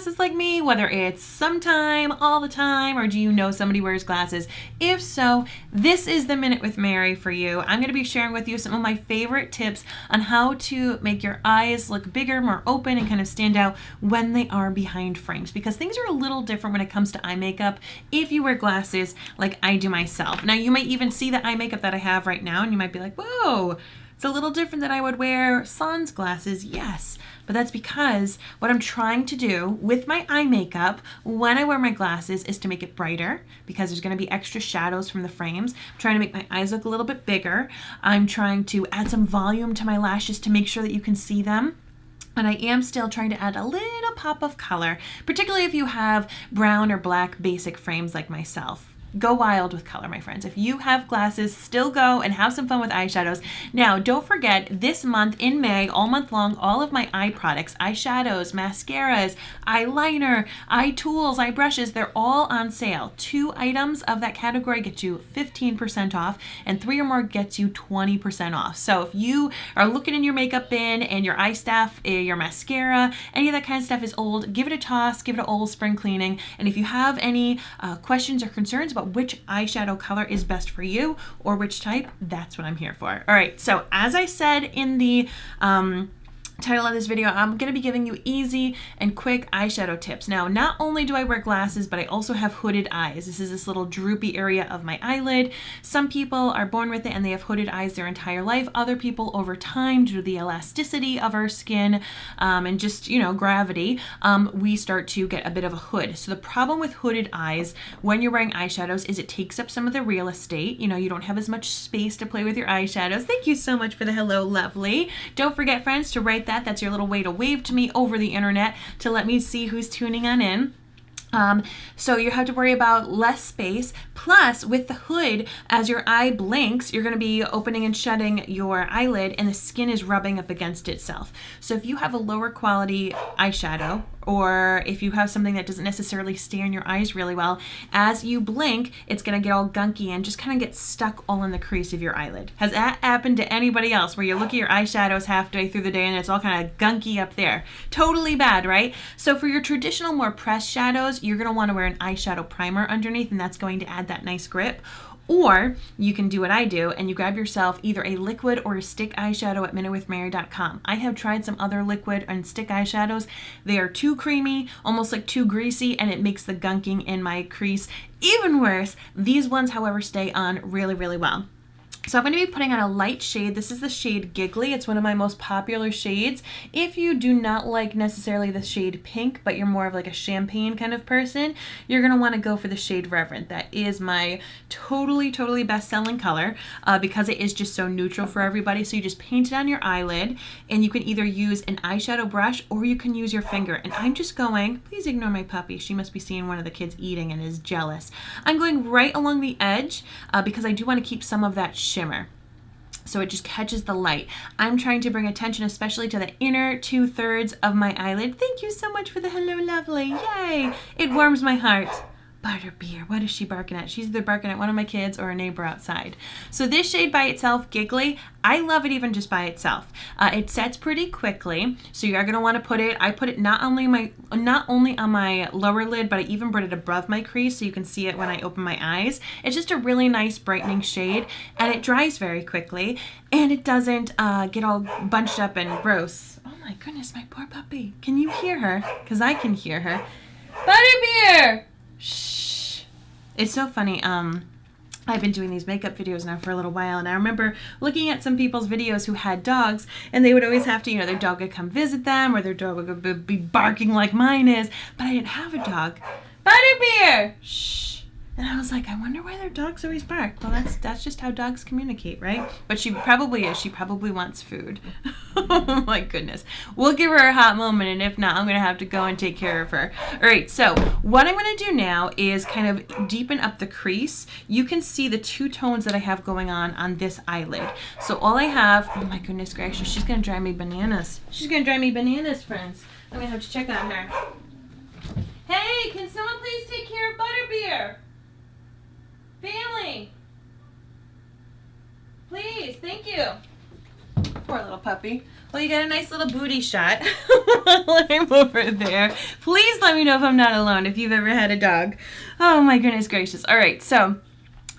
glasses like me, whether it's sometime, all the time, or do you know somebody wears glasses? If so, this is the Minute with Mary for you. I'm going to be sharing with you some of my favorite tips on how to make your eyes look bigger, more open, and kind of stand out when they are behind frames, because things are a little different when it comes to eye makeup if you wear glasses like I do myself. Now, you might even see the eye makeup that I have right now, and you might be like, whoa, it's a little different than I would wear sans glasses. Yes, but that's because what I'm trying to do with my eye makeup when I wear my glasses is to make it brighter, because there's going to be extra shadows from the frames. I'm trying to make my eyes look a little bit bigger. I'm trying to add some volume to my lashes to make sure that you can see them. And I am still trying to add a little pop of color, particularly if you have brown or black basic frames like myself. Go wild with color, my friends. If you have glasses, still go and have some fun with eyeshadows. Now, don't forget, this month in May, all month long, all of my eye products, eyeshadows, mascaras, eyeliner, eye tools, eye brushes, they're all on sale. 2 items of that category get you 15% off, and 3 or more gets you 20% off. So if you are looking in your makeup bin and your eye stuff, your mascara, any of that kind of stuff is old, give it a toss, give it an old spring cleaning. And if you have any questions or concerns about which eyeshadow color is best for you or which type, that's what I'm here for. All right, so as I said in the title of this video, I'm going to be giving you easy and quick eyeshadow tips. Now, not only do I wear glasses, but I also have hooded eyes. This is this little droopy area of my eyelid. Some people are born with it and they have hooded eyes their entire life. Other people, over time, due to the elasticity of our skin and just, you know, gravity, we start to get a bit of a hood. So the problem with hooded eyes when you're wearing eyeshadows is it takes up some of the real estate. You know, you don't have as much space to play with your eyeshadows. Thank you so much for the hello, lovely. Don't forget, friends, to write that's your little way to wave to me over the internet to let me see who's tuning on in. So you have to worry about less space. Plus, with the hood, as your eye blinks, you're going to be opening and shutting your eyelid and the skin is rubbing up against itself. So if you have a lower quality eyeshadow, or if you have something that doesn't necessarily stay on your eyes really well, as you blink, it's going to get all gunky and just kind of get stuck all in the crease of your eyelid. Has that happened to anybody else where you look at your eyeshadows halfway through the day and it's all kind of gunky up there? Totally bad, right? So for your traditional, more pressed shadows, you're going to want to wear an eyeshadow primer underneath, and that's going to add that nice grip. Or you can do what I do and you grab yourself either a liquid or a stick eyeshadow at MinuteWithMary.com. I have tried some other liquid and stick eyeshadows. They are too creamy, almost like too greasy, and it makes the gunking in my crease even worse. These ones, however, stay on really, really well. So I'm going to be putting on a light shade. This is the shade Giggly. It's one of my most popular shades. If you do not like necessarily the shade pink, but you're more of like a champagne kind of person, you're going to want to go for the shade Reverend. That is my totally best-selling color because it is just so neutral for everybody. So you just paint it on your eyelid, and you can either use an eyeshadow brush or you can use your finger. And I'm just going, please ignore my puppy. She must be seeing one of the kids eating and is jealous. I'm going right along the edge because I do want to keep some of that shimmer, so it just catches the light. I'm trying to bring attention especially to the inner 2/3 of my eyelid. Thank you so much for the hello, lovely. Yay! It warms my heart. Butterbeer, what is she barking at? She's either barking at one of my kids or a neighbor outside. So this shade by itself, Giggly, I love it even just by itself. It sets pretty quickly, so you are going to want to put it, I put it not only on my lower lid, but I even put it above my crease so you can see it when I open my eyes. It's just a really nice brightening shade, and it dries very quickly, and it doesn't get all bunched up and gross. Oh my goodness, my poor puppy. Can you hear her? Because I can hear her. Butterbeer! Shh. It's so funny. I've been doing these makeup videos now for a little while, and I remember looking at some people's videos who had dogs, and they would always have to, you know, their dog would come visit them, or their dog would be barking like mine is, but I didn't have a dog. Butterbeer! Shh. And I was like, I wonder why their dogs always bark. Well, that's just how dogs communicate, right? But she probably is. She probably wants food. Oh my goodness. We'll give her a hot moment, and if not, I'm going to have to go and take care of her. All right, so what I'm going to do now is kind of deepen up the crease. You can see the 2 tones that I have going on this eyelid. So all I have, oh my goodness gracious, she's going to drive me bananas. She's going to drive me bananas, friends. I'm going to have to check on her. Hey, can someone please take care of Butterbeer? Family, please, thank you. Poor little puppy. Well, you got a nice little booty shot while I'm over there. Please let me know if I'm not alone, if you've ever had a dog. Oh my goodness gracious. All right, so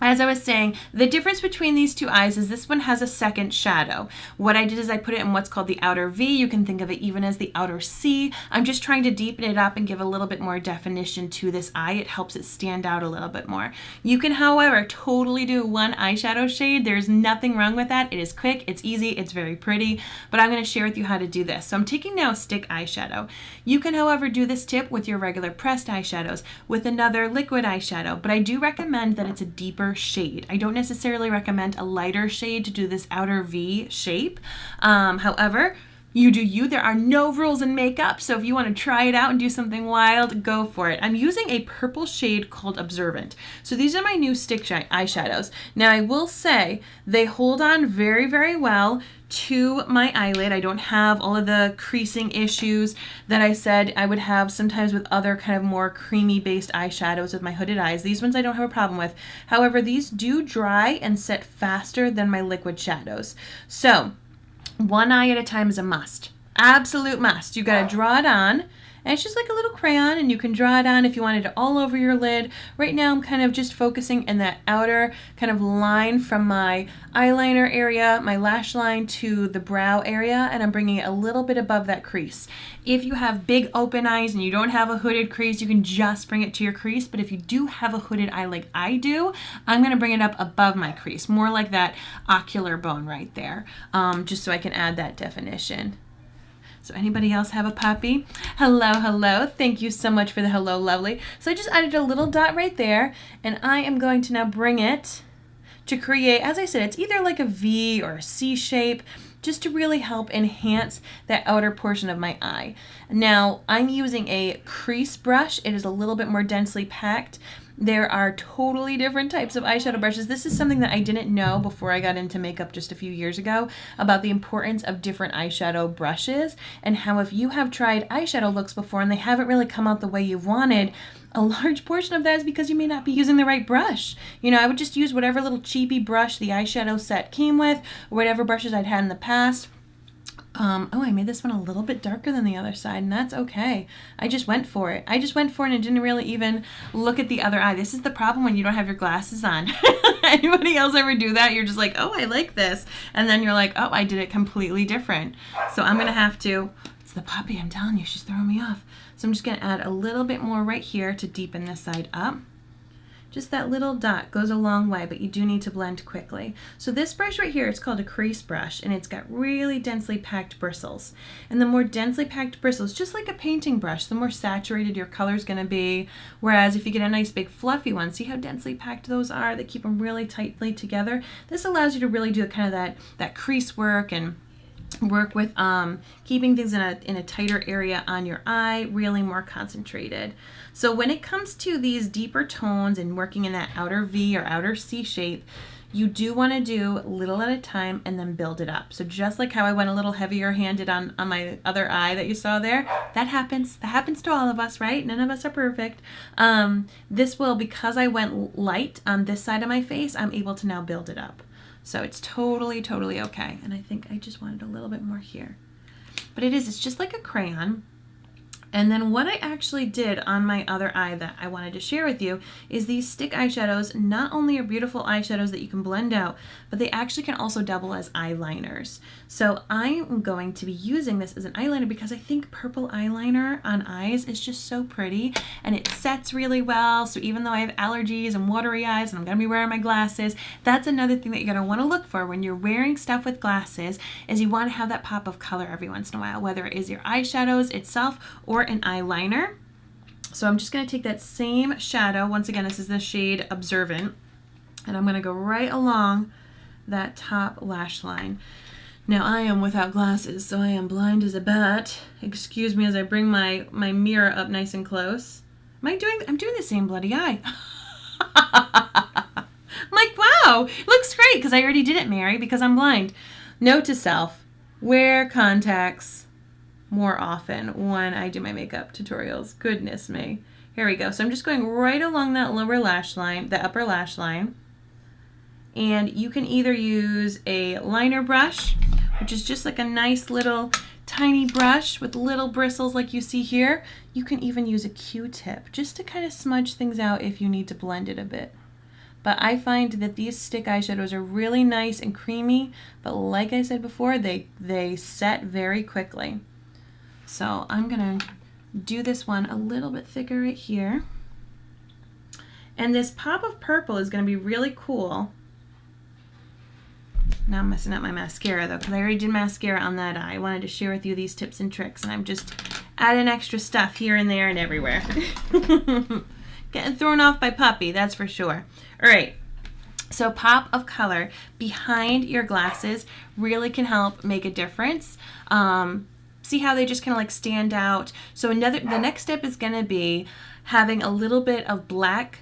as I was saying, the difference between these two eyes is this one has a second shadow. What I did is I put it in what's called the outer V. You can think of it even as the outer C. I'm just trying to deepen it up and give a little bit more definition to this eye. It helps it stand out a little bit more. You can, however, totally do one eyeshadow shade. There's nothing wrong with that. It is quick, it's easy, it's very pretty, but I'm going to share with you how to do this. So I'm taking now a stick eyeshadow. You can, however, do this tip with your regular pressed eyeshadows, with another liquid eyeshadow, but I do recommend that it's a deeper shade. I don't necessarily recommend a lighter shade to do this outer V shape. However, you do you. There are no rules in makeup, so if you want to try it out and do something wild, go for it. I'm using a purple shade called Observant. So these are my new stick eyeshadows. Now I will say they hold on very, very well to my eyelid. I don't have all of the creasing issues that I said I would have sometimes with other kind of more creamy based eyeshadows with my hooded eyes. These ones I don't have a problem with. However, these do dry and set faster than my liquid shadows. So one eye at a time is a must. Absolute must. You got to draw it on. And it's just like a little crayon, and you can draw it on if you wanted it all over your lid. Right now I'm kind of just focusing in that outer kind of line from my eyeliner area, my lash line to the brow area, and I'm bringing it a little bit above that crease. If you have big open eyes and you don't have a hooded crease, you can just bring it to your crease. But if you do have a hooded eye like I do, I'm going to bring it up above my crease, more like that ocular bone right there, just so I can add that definition. So anybody else have a puppy? Hello, hello. Thank you so much for the hello, lovely. So I just added a little dot right there, and I am going to now bring it to create, as I said, it's either like a V or a C shape, just to really help enhance that outer portion of my eye. Now, I'm using a crease brush. It is a little bit more densely packed. There are totally different types of eyeshadow brushes. This is something that I didn't know before I got into makeup just a few years ago, about the importance of different eyeshadow brushes, and how if you have tried eyeshadow looks before and they haven't really come out the way you've wanted, a large portion of that is because you may not be using the right brush. You know, I would just use whatever little cheapy brush the eyeshadow set came with, or whatever brushes I'd had in the past. Oh, I made this one a little bit darker than the other side, and that's okay. I just went for it. I just went for it and didn't really even look at the other eye. This is the problem when you don't have your glasses on. Anybody else ever do that? You're just like, oh, I like this. And then you're like, oh, I did it completely different. So I'm going to have to, it's the puppy, I'm telling you, she's throwing me off. So I'm just going to add a little bit more right here to deepen this side up. Just that little dot goes a long way, but you do need to blend quickly. So this brush right here, it's called a crease brush, and it's got really densely packed bristles. And the more densely packed bristles, just like a painting brush, the more saturated your color is going to be. Whereas if you get a nice big fluffy one, see how densely packed those are? They keep them really tightly together. This allows you to really do kind of that crease work and work with keeping things in a tighter area on your eye, really more concentrated. So when it comes to these deeper tones and working in that outer V or outer C shape, you do want to do little at a time and then build it up. So just like how I went a little heavier handed on my other eye that you saw there, that happens to all of us, right? None of us are perfect. This will, because I went light on this side of my face, I'm able to now build it up. So it's totally, totally okay. And I think I just wanted a little bit more here. But it's just like a crayon. And then what I actually did on my other eye that I wanted to share with you is these stick eyeshadows not only are beautiful eyeshadows that you can blend out, but they actually can also double as eyeliners. So I'm going to be using this as an eyeliner because I think purple eyeliner on eyes is just so pretty and it sets really well. So even though I have allergies and watery eyes and I'm going to be wearing my glasses, that's another thing that you're going to want to look for when you're wearing stuff with glasses, is you want to have that pop of color every once in a while, whether it is your eyeshadows itself or an eyeliner. So I'm just going to take that same shadow. Once again, this is the shade Observant, and I'm going to go right along that top lash line. Now I am without glasses, so I am blind as a bat. Excuse me as I bring my mirror up nice and close. I'm doing the same bloody eye. I'm like, wow, looks great because I already did it, Mary, because I'm blind. Note to self, wear contacts more often when I do my makeup tutorials. Goodness me. Here we go. So I'm just going right along that lower lash line, the upper lash line. And you can either use a liner brush which is just like a nice little tiny brush with little bristles like you see here. You can even use a Q-tip just to kind of smudge things out if you need to blend it a bit. But I find that these stick eyeshadows are really nice and creamy, but like I said before, they set very quickly. So I'm gonna do this one a little bit thicker right here. And this pop of purple is gonna be really cool. Now I'm messing up my mascara though, because I already did mascara on that eye. I wanted to share with you these tips and tricks, and I'm just adding extra stuff here and there and everywhere. Getting thrown off by Puppy, that's for sure. All right, so pop of color behind your glasses really can help make a difference. See how they just kind of like stand out? So the next step is gonna be having a little bit of black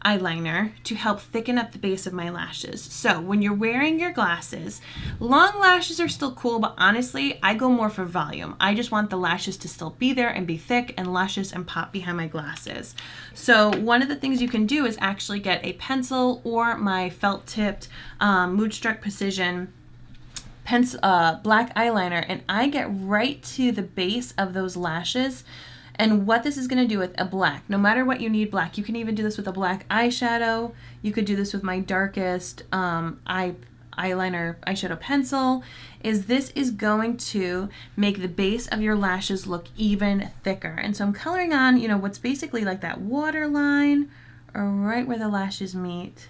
eyeliner to help thicken up the base of my lashes. So when you're wearing your glasses, long lashes are still cool, but honestly, I go more for volume. I just want the lashes to still be there and be thick and luscious and pop behind my glasses. So one of the things you can do is actually get a pencil or my felt tipped Moodstruck Precision pencil, black eyeliner, and I get right to the base of those lashes. And what this is going to do with a black, no matter what you need black, you can even do this with a black eyeshadow. You could do this with my darkest eyeliner eyeshadow pencil. This is going to make the base of your lashes look even thicker. And so I'm coloring on, you know, what's basically like that waterline or right where the lashes meet.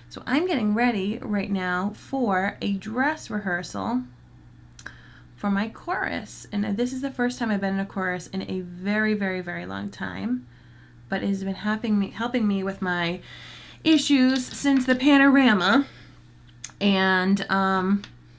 So I'm getting ready right now for a dress rehearsal for my chorus. And this is the first time I've been in a chorus in a very, very, very long time, but it has been helping me with my issues since the panorama. And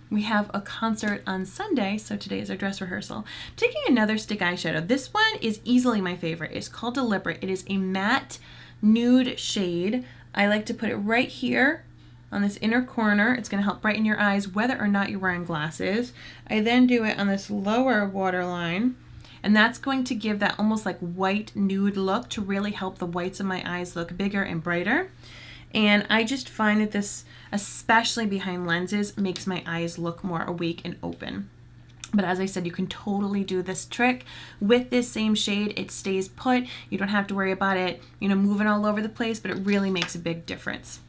we have a concert on Sunday, so today is our dress rehearsal. Taking another stick eyeshadow. This one is easily my favorite. It's called Deliberate. It is a matte nude shade. I like to put it right here on this inner corner. It's going to help brighten your eyes whether or not you're wearing glasses. I then do it on this lower waterline, and that's going to give that almost like white nude look to really help the whites of my eyes look bigger and brighter. And I just find that this, especially behind lenses, makes my eyes look more awake and open. But as I said, you can totally do this trick with this same shade. It stays put. You don't have to worry about it, you know, moving all over the place, but it really makes a big difference.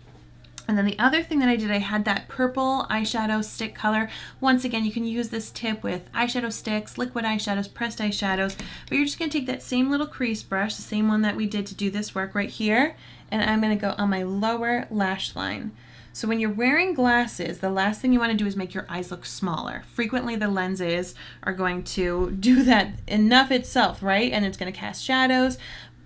And then the other thing that I did, I had that purple eyeshadow stick color. Once again, you can use this tip with eyeshadow sticks, liquid eyeshadows, pressed eyeshadows, but you're just gonna take that same little crease brush, the same one that we did to do this work right here, and I'm gonna go on my lower lash line. So when you're wearing glasses, the last thing you wanna do is make your eyes look smaller. Frequently the lenses are going to do that enough itself, right? And it's gonna cast shadows,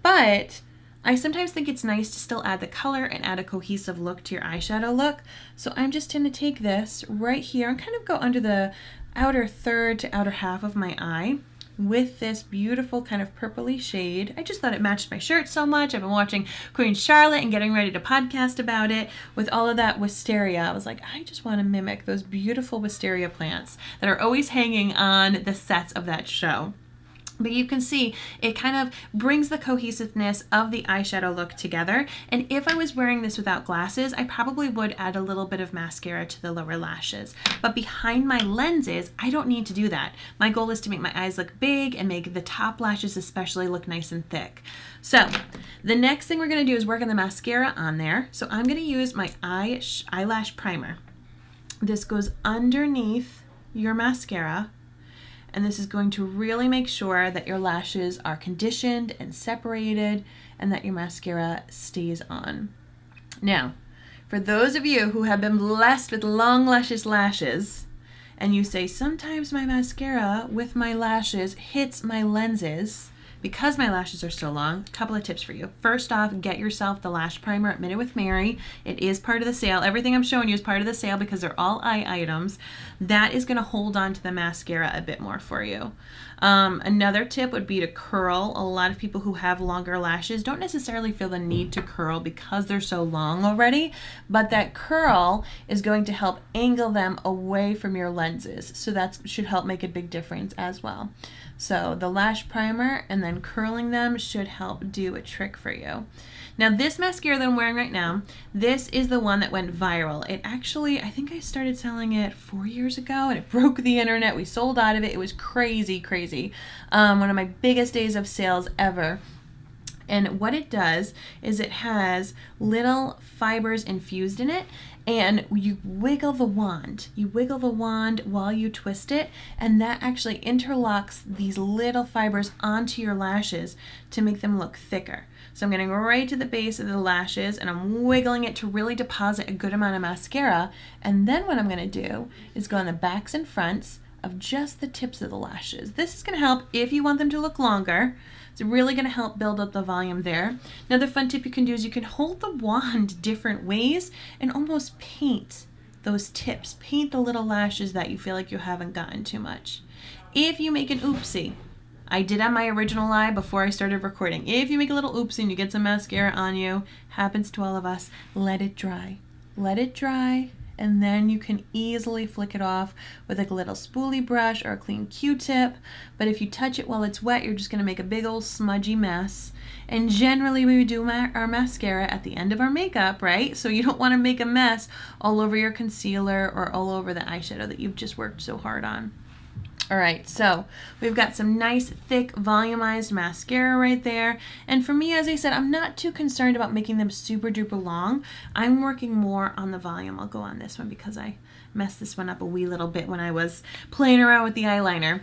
but I sometimes think it's nice to still add the color and add a cohesive look to your eyeshadow look. So I'm just going to take this right here and kind of go under the outer third to outer half of my eye with this beautiful kind of purpley shade. I just thought it matched my shirt so much. I've been watching Queen Charlotte and getting ready to podcast about it with all of that wisteria. I was like, I just want to mimic those beautiful wisteria plants that are always hanging on the sets of that show. But you can see it kind of brings the cohesiveness of the eyeshadow look together. And if I was wearing this without glasses, I probably would add a little bit of mascara to the lower lashes. But behind my lenses, I don't need to do that. My goal is to make my eyes look big and make the top lashes especially look nice and thick. So the next thing we're going to do is work on the mascara on there. So I'm going to use my eyelash primer. This goes underneath your mascara. And this is going to really make sure that your lashes are conditioned and separated and that your mascara stays on. Now, for those of you who have been blessed with long, luscious lashes, and you say, sometimes my mascara with my lashes hits my lenses, because my lashes are so long, a couple of tips for you. First off, get yourself the lash primer at MinuteWithMary. It is part of the sale. Everything I'm showing you is part of the sale because they're all eye items. That is going to hold on to the mascara a bit more for you. Another tip would be to curl. A lot of people who have longer lashes don't necessarily feel the need to curl because they're so long already, but that curl is going to help angle them away from your lenses. So that should help make a big difference as well. So the lash primer and then curling them should help do a trick for you. Now this mascara that I'm wearing right now, this is the one that went viral. It actually, I think I started selling it 4 years ago and it broke the internet. We sold out of it. It was crazy, crazy. One of my biggest days of sales ever. And what it does is it has little fibers infused in it, and you wiggle the wand. You wiggle the wand while you twist it, and that actually interlocks these little fibers onto your lashes to make them look thicker. So I'm getting right to the base of the lashes and I'm wiggling it to really deposit a good amount of mascara. And then what I'm going to do is go on the backs and fronts of just the tips of the lashes. This is going to help if you want them to look longer. It's really going to help build up the volume there. Another fun tip you can do is you can hold the wand different ways and almost paint those tips. Paint the little lashes that you feel like you haven't gotten too much. If you make an oopsie, I did on my original eye before I started recording. If you make a little oopsie and you get some mascara on you, happens to all of us, let it dry. Let it dry. And then you can easily flick it off with like a little spoolie brush or a clean Q-tip. But if you touch it while it's wet, you're just going to make a big old smudgy mess. And generally we do our mascara at the end of our makeup, right? So you don't want to make a mess all over your concealer or all over the eyeshadow that you've just worked so hard on. All right, so we've got some nice, thick, volumized mascara right there. And for me, as I said, I'm not too concerned about making them super duper long. I'm working more on the volume. I'll go on this one because I messed this one up a wee little bit when I was playing around with the eyeliner.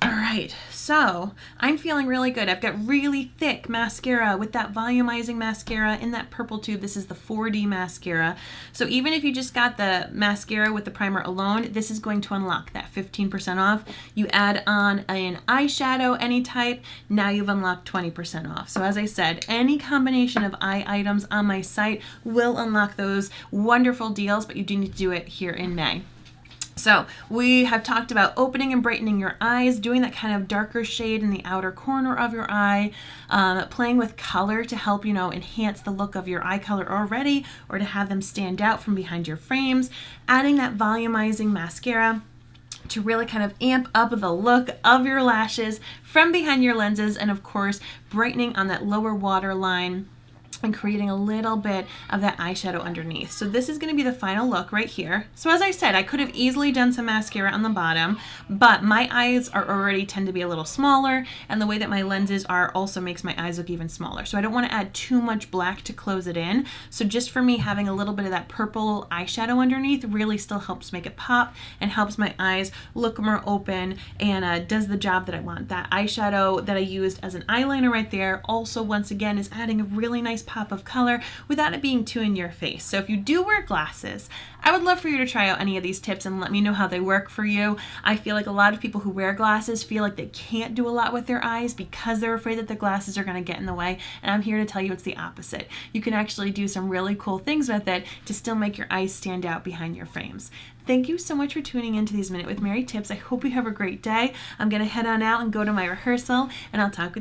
All right, so I'm feeling really good. I've got really thick mascara with that volumizing mascara in that purple tube. This is the 4D mascara. So even if you just got the mascara with the primer alone, this is going to unlock that 15% off. You add on an eyeshadow, any type, now you've unlocked 20% off. So as I said, any combination of eye items on my site will unlock those wonderful deals, but you do need to do it here in May. So we have talked about opening and brightening your eyes, doing that kind of darker shade in the outer corner of your eye, playing with color to help, you know, enhance the look of your eye color already or to have them stand out from behind your frames, adding that volumizing mascara to really kind of amp up the look of your lashes from behind your lenses, and of course brightening on that lower waterline and creating a little bit of that eyeshadow underneath. So this is going to be the final look right here. So as I said, I could have easily done some mascara on the bottom, but my eyes are already tend to be a little smaller, and the way that my lenses are also makes my eyes look even smaller. So I don't want to add too much black to close it in. So just for me, having a little bit of that purple eyeshadow underneath really still helps make it pop and helps my eyes look more open and does the job that I want. That eyeshadow that I used as an eyeliner right there also once again is adding a really nice pop of color without it being too in your face. So if you do wear glasses, I would love for you to try out any of these tips and let me know how they work for you. I feel like a lot of people who wear glasses feel like they can't do a lot with their eyes because they're afraid that the glasses are going to get in the way, and I'm here to tell you it's the opposite. You can actually do some really cool things with it to still make your eyes stand out behind your frames. Thank you so much for tuning into these Minute with Mary tips. I hope you have a great day. I'm going to head on out and go to my rehearsal, and I'll talk with you